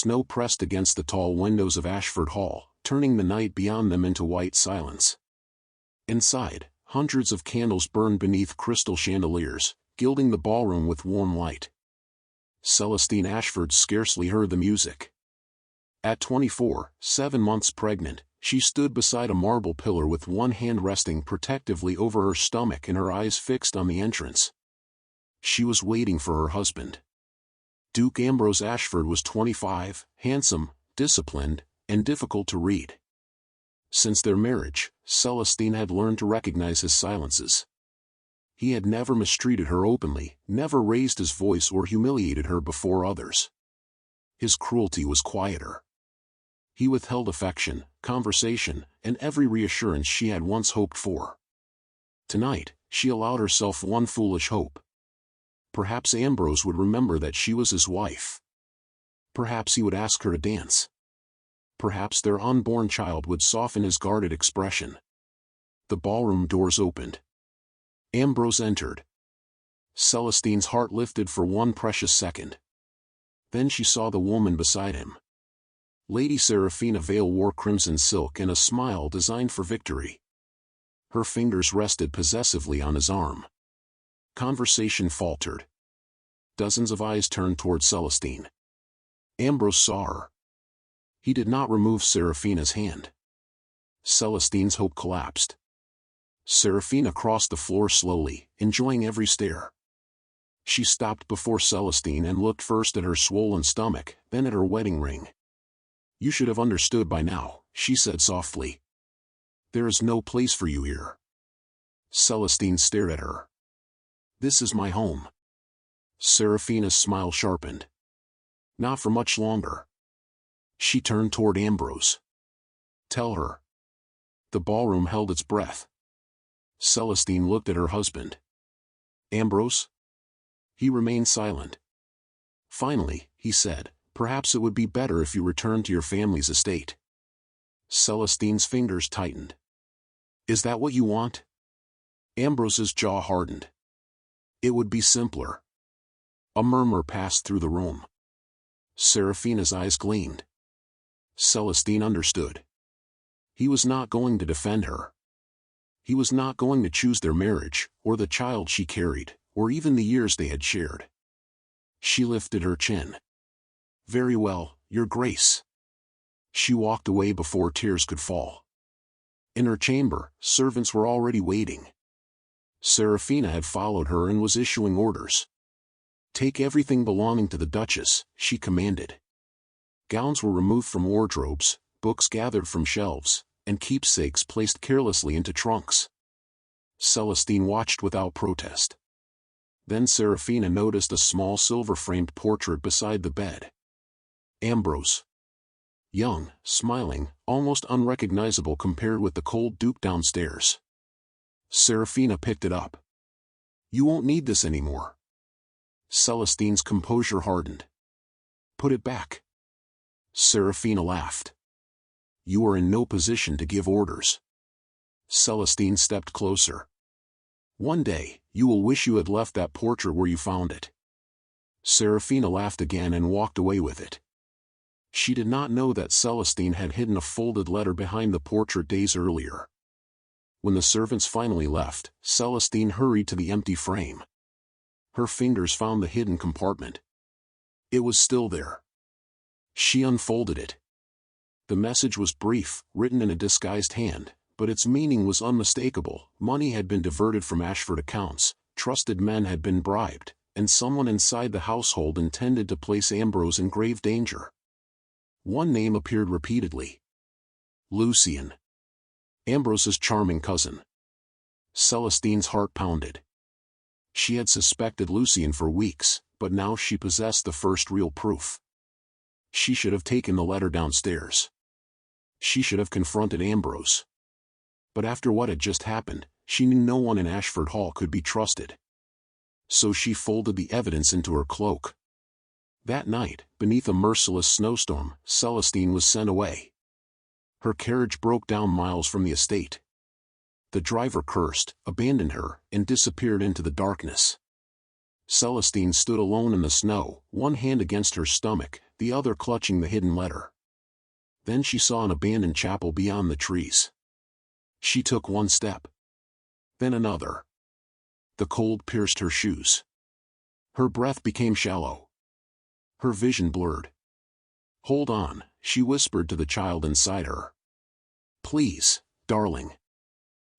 snow pressed against the tall windows of Ashford Hall, turning the night beyond them into white silence. Inside, hundreds of candles burned beneath crystal chandeliers, gilding the ballroom with warm light. Celestine Ashford scarcely heard the music. At 24, 7 months pregnant, she stood beside a marble pillar with one hand resting protectively over her stomach and her eyes fixed on the entrance. She was waiting for her husband. Duke Ambrose Ashford was 25, handsome, disciplined, and difficult to read. Since their marriage, Celestine had learned to recognize his silences. He had never mistreated her openly, never raised his voice or humiliated her before others. His cruelty was quieter. He withheld affection, conversation, and every reassurance she had once hoped for. Tonight, she allowed herself one foolish hope. Perhaps Ambrose would remember that she was his wife. Perhaps he would ask her to dance. Perhaps their unborn child would soften his guarded expression. The ballroom doors opened. Ambrose entered. Celestine's heart lifted for one precious second. Then she saw the woman beside him. Lady Seraphina Vale wore crimson silk and a smile designed for victory. Her fingers rested possessively on his arm. Conversation faltered. Dozens of eyes turned toward Celestine. Ambrose saw her. He did not remove Seraphina's hand. Celestine's hope collapsed. Seraphina crossed the floor slowly, enjoying every stare. She stopped before Celestine and looked first at her swollen stomach, then at her wedding ring. "You should have understood by now," she said softly. "There is no place for you here." Celestine stared at her. "This is my home." Seraphina's smile sharpened. "Not for much longer." She turned toward Ambrose. "Tell her." The ballroom held its breath. Celestine looked at her husband. "Ambrose?" He remained silent. Finally, he said, "Perhaps it would be better if you returned to your family's estate." Celestine's fingers tightened. "Is that what you want?" Ambrose's jaw hardened. "It would be simpler." A murmur passed through the room. Seraphina's eyes gleamed. Celestine understood. He was not going to defend her. He was not going to choose their marriage, or the child she carried, or even the years they had shared. She lifted her chin. "Very well, Your Grace." She walked away before tears could fall. In her chamber, servants were already waiting. Seraphina had followed her and was issuing orders. "Take everything belonging to the Duchess," she commanded. Gowns were removed from wardrobes, books gathered from shelves, and keepsakes placed carelessly into trunks. Celestine watched without protest. Then Seraphina noticed a small silver-framed portrait beside the bed. Ambrose. Young, smiling, almost unrecognizable compared with the cold Duke downstairs. Seraphina picked it up. "You won't need this anymore." Celestine's composure hardened. "Put it back." Seraphina laughed. "You are in no position to give orders." Celestine stepped closer. "One day, you will wish you had left that portrait where you found it." Seraphina laughed again and walked away with it. She did not know that Celestine had hidden a folded letter behind the portrait days earlier. When the servants finally left, Celestine hurried to the empty frame. Her fingers found the hidden compartment. It was still there. She unfolded it. The message was brief, written in a disguised hand, but its meaning was unmistakable. Money had been diverted from Ashford accounts, trusted men had been bribed, and someone inside the household intended to place Ambrose in grave danger. One name appeared repeatedly. Lucian. Ambrose's charming cousin. Celestine's heart pounded. She had suspected Lucian for weeks, but now she possessed the first real proof. She should have taken the letter downstairs. She should have confronted Ambrose. But after what had just happened, she knew no one in Ashford Hall could be trusted. So she folded the evidence into her cloak. That night, beneath a merciless snowstorm, Celestine was sent away. Her carriage broke down miles from the estate. The driver cursed, abandoned her, and disappeared into the darkness. Celestine stood alone in the snow, one hand against her stomach, the other clutching the hidden letter. Then she saw an abandoned chapel beyond the trees. She took one step. Then another. The cold pierced her shoes. Her breath became shallow. Her vision blurred. "Hold on," she whispered to the child inside her. "Please, darling.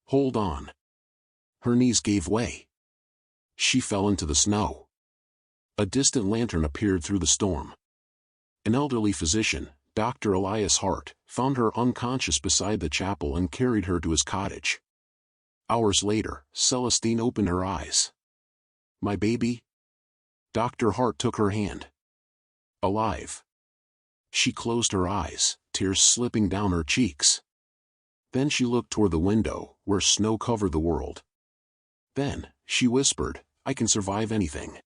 Hold on." Her knees gave way. She fell into the snow. A distant lantern appeared through the storm. An elderly physician, Dr. Elias Hart, found her unconscious beside the chapel and carried her to his cottage. Hours later, Celestine opened her eyes. "My baby?" Dr. Hart took her hand. "Alive." She closed her eyes, tears slipping down her cheeks. Then she looked toward the window, where snow covered the world. Then, she whispered, "I can survive anything."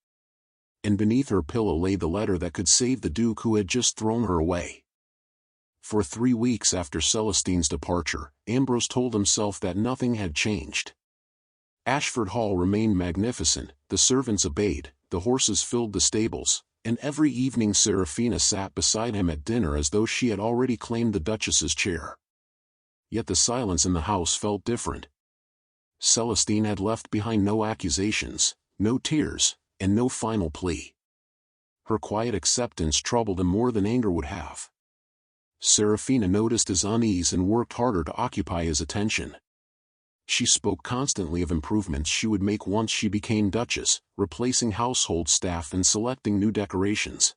And beneath her pillow lay the letter that could save the Duke who had just thrown her away. For 3 weeks after Celestine's departure, Ambrose told himself that nothing had changed. Ashford Hall remained magnificent, the servants obeyed, the horses filled the stables, and every evening Seraphina sat beside him at dinner as though she had already claimed the Duchess's chair. Yet the silence in the house felt different. Celestine had left behind no accusations, no tears, and no final plea. Her quiet acceptance troubled him more than anger would have. Seraphina noticed his unease and worked harder to occupy his attention. She spoke constantly of improvements she would make once she became Duchess, replacing household staff and selecting new decorations.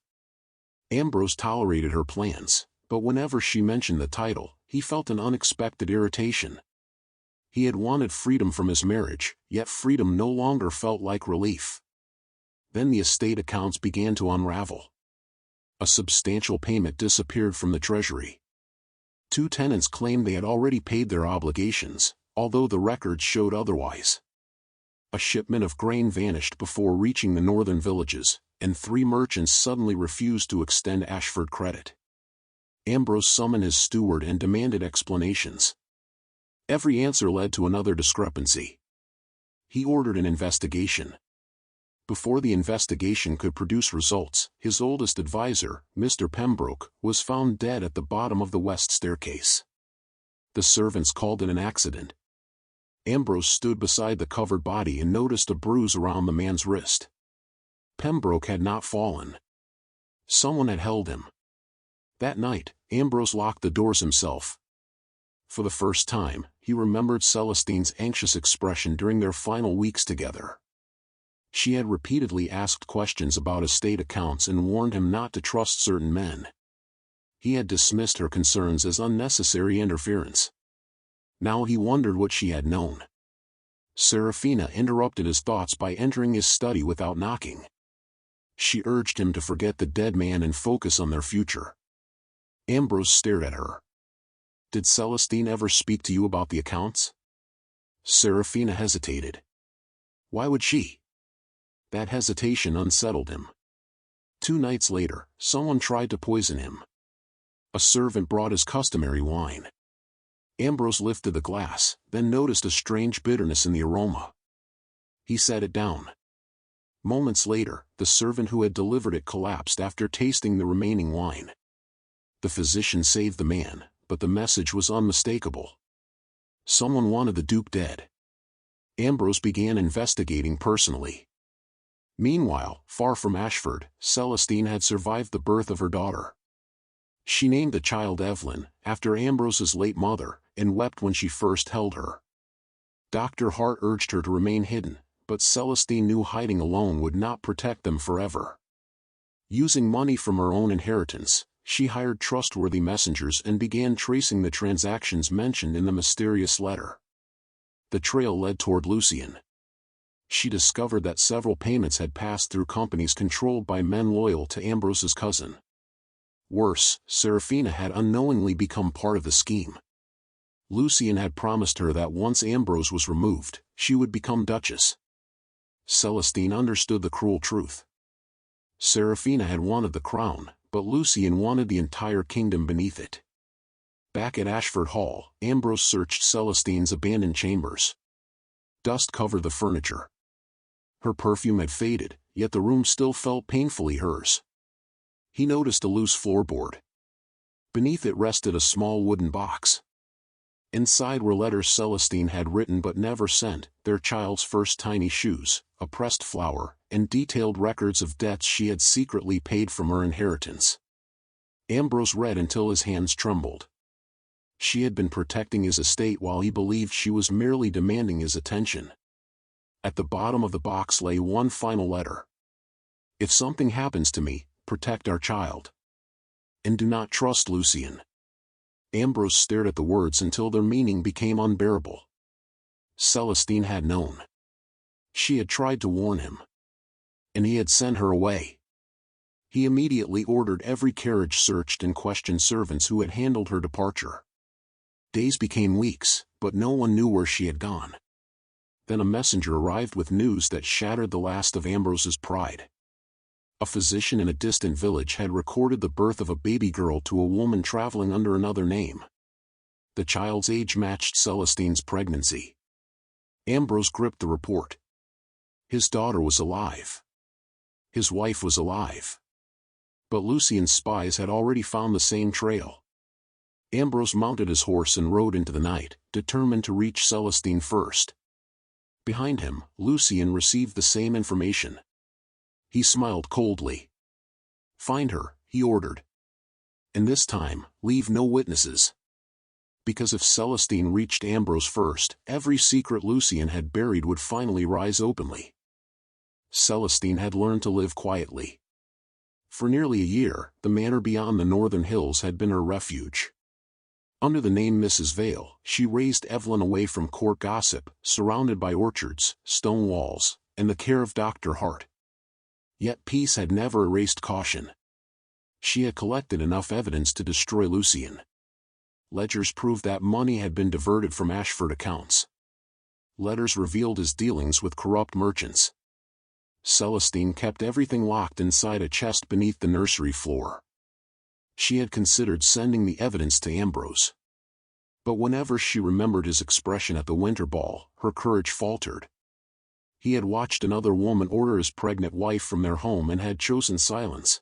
Ambrose tolerated her plans, but whenever she mentioned the title, he felt an unexpected irritation. He had wanted freedom from his marriage, yet freedom no longer felt like relief. Then the estate accounts began to unravel. A substantial payment disappeared from the treasury. 2 tenants claimed they had already paid their obligations, although the records showed otherwise. A shipment of grain vanished before reaching the northern villages, and 3 merchants suddenly refused to extend Ashford credit. Ambrose summoned his steward and demanded explanations. Every answer led to another discrepancy. He ordered an investigation. Before the investigation could produce results, his oldest advisor, Mr. Pembroke, was found dead at the bottom of the west staircase. The servants called it an accident. Ambrose stood beside the covered body and noticed a bruise around the man's wrist. Pembroke had not fallen. Someone had held him. That night, Ambrose locked the doors himself. For the first time, he remembered Celestine's anxious expression during their final weeks together. She had repeatedly asked questions about estate accounts and warned him not to trust certain men. He had dismissed her concerns as unnecessary interference. Now he wondered what she had known. Seraphina interrupted his thoughts by entering his study without knocking. She urged him to forget the dead man and focus on their future. Ambrose stared at her. "Did Celestine ever speak to you about the accounts?" Seraphina hesitated. Why would she? That hesitation unsettled him. 2 nights later, someone tried to poison him. A servant brought his customary wine. Ambrose lifted the glass, then noticed a strange bitterness in the aroma. He set it down. Moments later, the servant who had delivered it collapsed after tasting the remaining wine. The physician saved the man, but the message was unmistakable. Someone wanted the Duke dead. Ambrose began investigating personally. Meanwhile, far from Ashford, Celestine had survived the birth of her daughter. She named the child Evelyn, after Ambrose's late mother, and wept when she first held her. Dr. Hart urged her to remain hidden, but Celestine knew hiding alone would not protect them forever. Using money from her own inheritance, she hired trustworthy messengers and began tracing the transactions mentioned in the mysterious letter. The trail led toward Lucien. She discovered that several payments had passed through companies controlled by men loyal to Ambrose's cousin. Worse, Seraphina had unknowingly become part of the scheme. Lucien had promised her that once Ambrose was removed, she would become Duchess. Celestine understood the cruel truth. Seraphina had wanted the crown, but Lucien wanted the entire kingdom beneath it. Back at Ashford Hall, Ambrose searched Celestine's abandoned chambers. Dust covered the furniture. Her perfume had faded, yet the room still felt painfully hers. He noticed a loose floorboard. Beneath it rested a small wooden box. Inside were letters Celestine had written but never sent, their child's first tiny shoes, a pressed flower, and detailed records of debts she had secretly paid from her inheritance. Ambrose read until his hands trembled. She had been protecting his estate while he believed she was merely demanding his attention. At the bottom of the box lay one final letter. If something happens to me, protect our child. And do not trust Lucien. Ambrose stared at the words until their meaning became unbearable. Celestine had known. She had tried to warn him. And he had sent her away. He immediately ordered every carriage searched and questioned servants who had handled her departure. Days became weeks, but no one knew where she had gone. Then a messenger arrived with news that shattered the last of Ambrose's pride. A physician in a distant village had recorded the birth of a baby girl to a woman traveling under another name. The child's age matched Celestine's pregnancy. Ambrose gripped the report. His daughter was alive. His wife was alive. But Lucien's spies had already found the same trail. Ambrose mounted his horse and rode into the night, determined to reach Celestine first. Behind him, Lucien received the same information. He smiled coldly. Find her, he ordered. And this time, leave no witnesses. Because if Celestine reached Ambrose first, every secret Lucien had buried would finally rise openly. Celestine had learned to live quietly. For nearly a year, the manor beyond the northern hills had been her refuge. Under the name Mrs. Vale, she raised Evelyn away from court gossip, surrounded by orchards, stone walls, and the care of Dr. Hart. Yet peace had never erased caution. She had collected enough evidence to destroy Lucien. Ledgers proved that money had been diverted from Ashford accounts. Letters revealed his dealings with corrupt merchants. Celestine kept everything locked inside a chest beneath the nursery floor. She had considered sending the evidence to Ambrose. But whenever she remembered his expression at the winter ball, her courage faltered. He had watched another woman order his pregnant wife from their home and had chosen silence.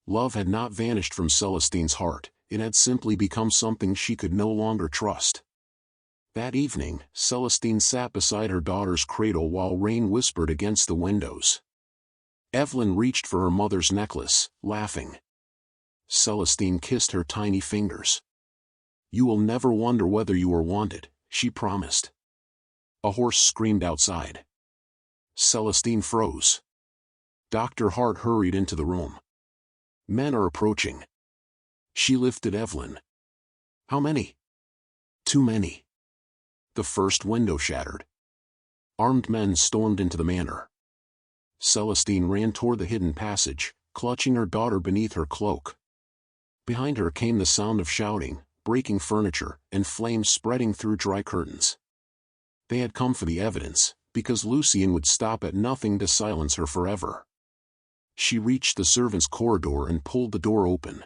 Love had not vanished from Celestine's heart, it had simply become something she could no longer trust. That evening, Celestine sat beside her daughter's cradle while rain whispered against the windows. Evelyn reached for her mother's necklace, laughing. Celestine kissed her tiny fingers. You will never wonder whether you are wanted, she promised. A horse screamed outside. Celestine froze. Dr. Hart hurried into the room. Men are approaching. She lifted Evelyn. How many? Too many. The first window shattered. Armed men stormed into the manor. Celestine ran toward the hidden passage, clutching her daughter beneath her cloak. Behind her came the sound of shouting, breaking furniture, and flames spreading through dry curtains. They had come for the evidence, because Lucien would stop at nothing to silence her forever. She reached the servants' corridor and pulled the door open.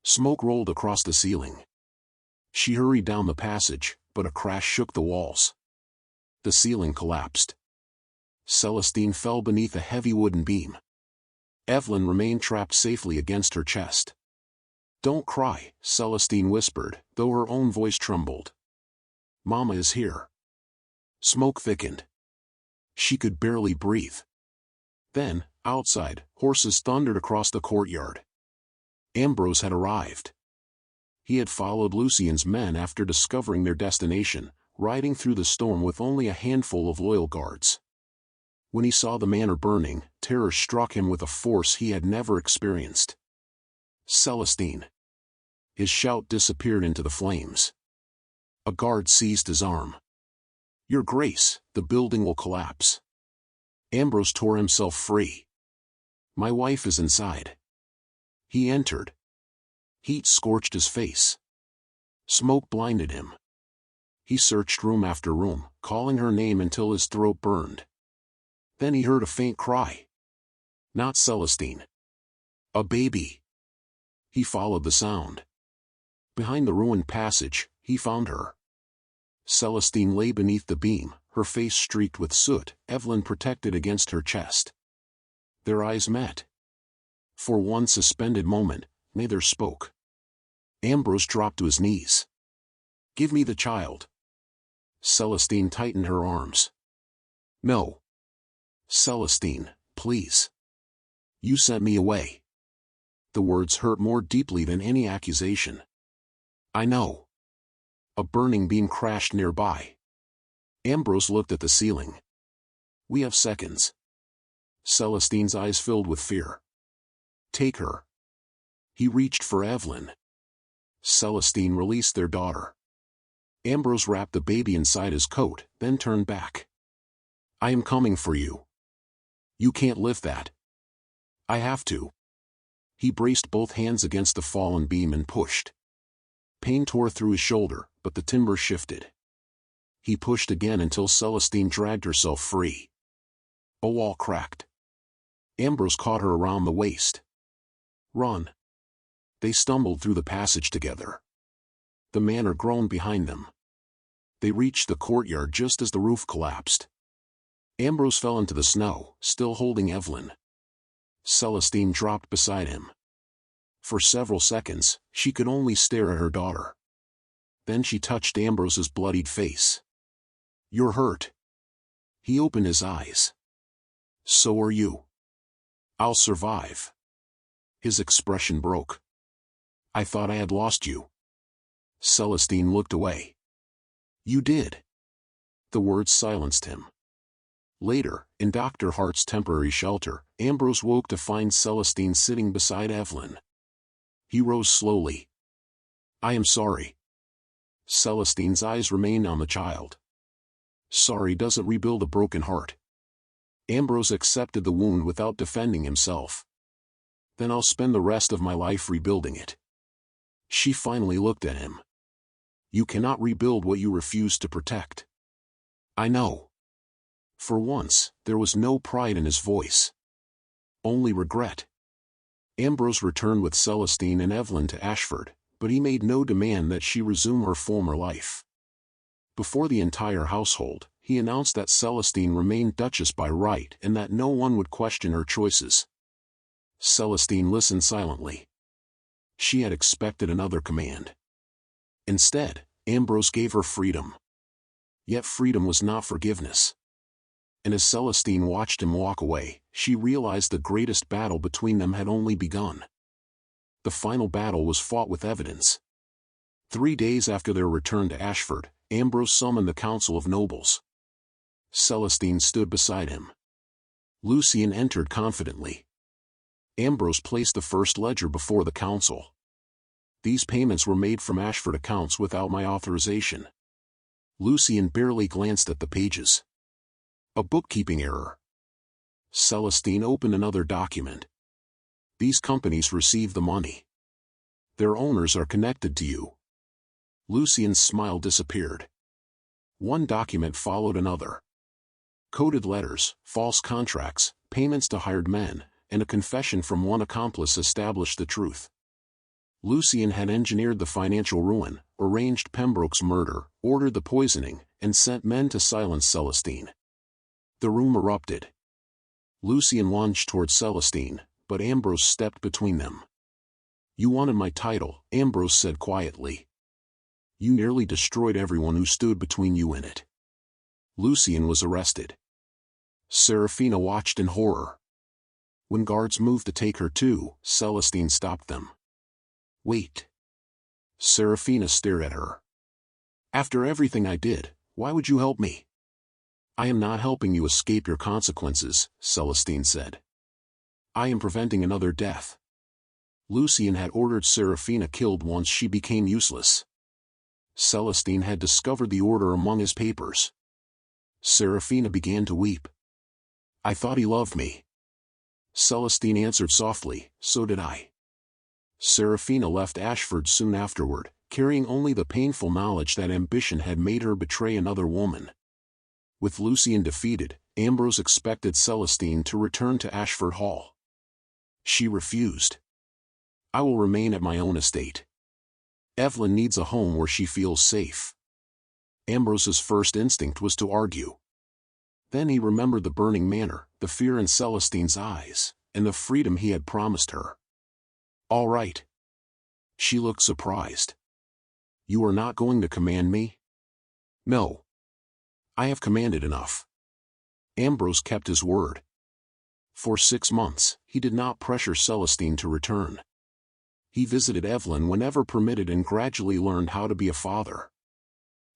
Smoke rolled across the ceiling. She hurried down the passage, but a crash shook the walls. The ceiling collapsed. Celestine fell beneath a heavy wooden beam. Evelyn remained trapped safely against her chest. Don't cry, Celestine whispered, though her own voice trembled. Mama is here. Smoke thickened. She could barely breathe. Then, outside, horses thundered across the courtyard. Ambrose had arrived. He had followed Lucien's men after discovering their destination, riding through the storm with only a handful of loyal guards. When he saw the manor burning, terror struck him with a force he had never experienced. Celestine. His shout disappeared into the flames. A guard seized his arm. Your Grace, the building will collapse. Ambrose tore himself free. My wife is inside. He entered. Heat scorched his face. Smoke blinded him. He searched room after room, calling her name until his throat burned. Then he heard a faint cry. Not Celestine. A baby. He followed the sound. Behind the ruined passage, he found her. Celestine lay beneath the beam, her face streaked with soot, Evelyn protected against her chest. Their eyes met. For one suspended moment, neither spoke. Ambrose dropped to his knees. "Give me the child." Celestine tightened her arms. "No. Celestine, please. You sent me away." The words hurt more deeply than any accusation. "I know." A burning beam crashed nearby. Ambrose looked at the ceiling. "We have seconds." Celestine's eyes filled with fear. "Take her." He reached for Evelyn. Celestine released their daughter. Ambrose wrapped the baby inside his coat, then turned back. "I am coming for you. You can't lift that." "I have to." He braced both hands against the fallen beam and pushed. Pain tore through his shoulder, but the timber shifted. He pushed again until Celestine dragged herself free. A wall cracked. Ambrose caught her around the waist. "Run." They stumbled through the passage together. The manor groaned behind them. They reached the courtyard just as the roof collapsed. Ambrose fell into the snow, still holding Evelyn. Celestine dropped beside him. For several seconds, she could only stare at her daughter. Then she touched Ambrose's bloodied face. "You're hurt." He opened his eyes. "So are you." "I'll survive." His expression broke. "I thought I had lost you." Celestine looked away. "You did." The words silenced him. Later, in Dr. Hart's temporary shelter, Ambrose woke to find Celestine sitting beside Evelyn. He rose slowly. "I am sorry." Celestine's eyes remained on the child. "Sorry doesn't rebuild a broken heart." Ambrose accepted the wound without defending himself. "Then I'll spend the rest of my life rebuilding it." She finally looked at him. "You cannot rebuild what you refuse to protect." "I know." For once, there was no pride in his voice. Only regret. Ambrose returned with Celestine and Evelyn to Ashford, but he made no demand that she resume her former life. Before the entire household, he announced that Celestine remained Duchess by right and that no one would question her choices. Celestine listened silently. She had expected another command. Instead, Ambrose gave her freedom. Yet freedom was not forgiveness. And as Celestine watched him walk away, she realized the greatest battle between them had only begun. The final battle was fought with evidence. 3 days after their return to Ashford, Ambrose summoned the Council of Nobles. Celestine stood beside him. Lucian entered confidently. Ambrose placed the first ledger before the council. "These payments were made from Ashford accounts without my authorization." Lucian barely glanced at the pages. "A bookkeeping error." Celestine opened another document. "These companies receive the money. Their owners are connected to you." Lucian's smile disappeared. One document followed another. Coded letters, false contracts, payments to hired men, and a confession from one accomplice established the truth. Lucian had engineered the financial ruin, arranged Pembroke's murder, ordered the poisoning, and sent men to silence Celestine. The room erupted. Lucian lunged toward Celestine, but Ambrose stepped between them. "You wanted my title," Ambrose said quietly. "You nearly destroyed everyone who stood between you and it." Lucian was arrested. Seraphina watched in horror. When guards moved to take her too, Celestine stopped them. "Wait." Seraphina stared at her. "After everything I did, why would you help me?" "I am not helping you escape your consequences," Celestine said. "I am preventing another death." Lucian had ordered Seraphina killed once she became useless. Celestine had discovered the order among his papers. Seraphina began to weep. "I thought he loved me." Celestine answered softly, "So did I." Seraphina left Ashford soon afterward, carrying only the painful knowledge that ambition had made her betray another woman. With Lucian defeated, Ambrose expected Celestine to return to Ashford Hall. She refused. "I will remain at my own estate. Evelyn needs a home where she feels safe." Ambrose's first instinct was to argue. Then he remembered the burning manor, the fear in Celestine's eyes, and the freedom he had promised her. "All right." She looked surprised. "You are not going to command me?" "No. I have commanded enough." Ambrose kept his word. For 6 months, he did not pressure Celestine to return. He visited Evelyn whenever permitted and gradually learned how to be a father.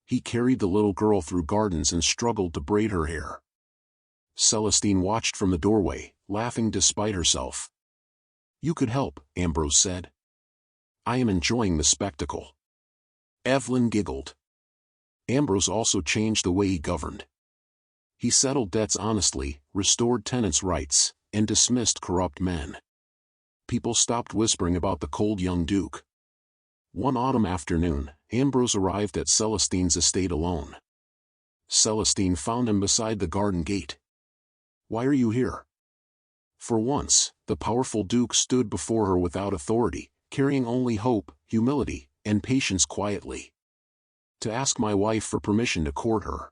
He carried the little girl through gardens and struggled to braid her hair. Celestine watched from the doorway, laughing despite herself. "You could help," Ambrose said. "I am enjoying the spectacle." Evelyn giggled. Ambrose also changed the way he governed. He settled debts honestly, restored tenants' rights, and dismissed corrupt men. People stopped whispering about the cold young duke. One autumn afternoon, Ambrose arrived at Celestine's estate alone. Celestine found him beside the garden gate. "Why are you here?" For once, the powerful duke stood before her without authority, carrying only hope, humility, and patience quietly. "To ask my wife for permission to court her."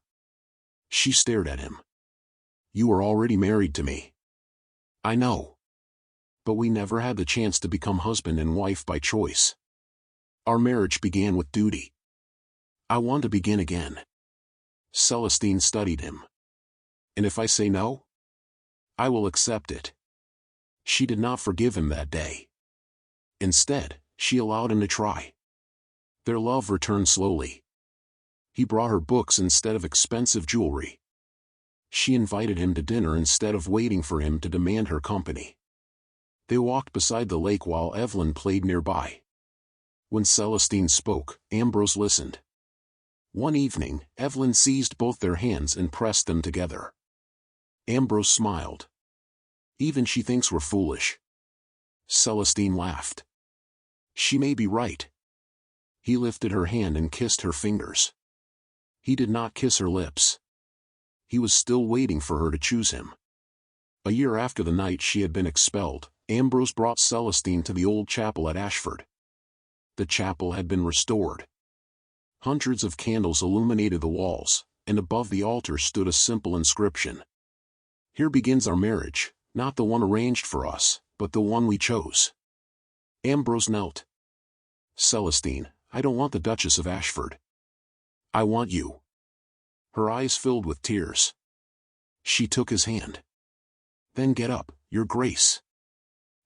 She stared at him. "You are already married to me." "I know. But we never had the chance to become husband and wife by choice. Our marriage began with duty. I want to begin again." Celestine studied him. "And if I say no?" "I will accept it." She did not forgive him that day. Instead, she allowed him to try. Their love returned slowly. He brought her books instead of expensive jewelry. She invited him to dinner instead of waiting for him to demand her company. They walked beside the lake while Evelyn played nearby. When Celestine spoke, Ambrose listened. One evening, Evelyn seized both their hands and pressed them together. Ambrose smiled. "Even she thinks we're foolish." Celestine laughed. "She may be right." He lifted her hand and kissed her fingers. He did not kiss her lips. He was still waiting for her to choose him. A year after the night she had been expelled, Ambrose brought Celestine to the old chapel at Ashford. The chapel had been restored. Hundreds of candles illuminated the walls, and above the altar stood a simple inscription. "Here begins our marriage, not the one arranged for us, but the one we chose." Ambrose knelt. "Celestine, I don't want the Duchess of Ashford. I want you." Her eyes filled with tears. She took his hand. "Then get up, Your Grace.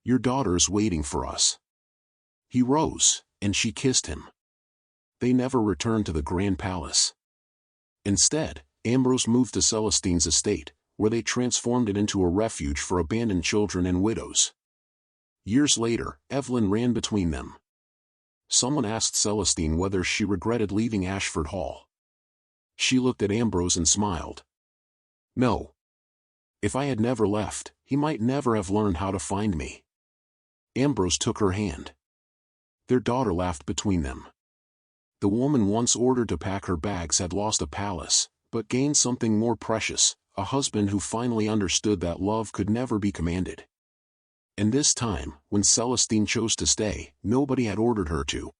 Your daughter is waiting for us." He rose, and she kissed him. They never returned to the grand palace. Instead, Ambrose moved to Celestine's estate, where they transformed it into a refuge for abandoned children and widows. Years later, Evelyn ran between them. Someone asked Celestine whether she regretted leaving Ashford Hall. She looked at Ambrose and smiled. "No. If I had never left, he might never have learned how to find me." Ambrose took her hand. Their daughter laughed between them. The woman once ordered to pack her bags had lost a palace, but gained something more precious, a husband who finally understood that love could never be commanded. And this time, when Celestine chose to stay, nobody had ordered her to.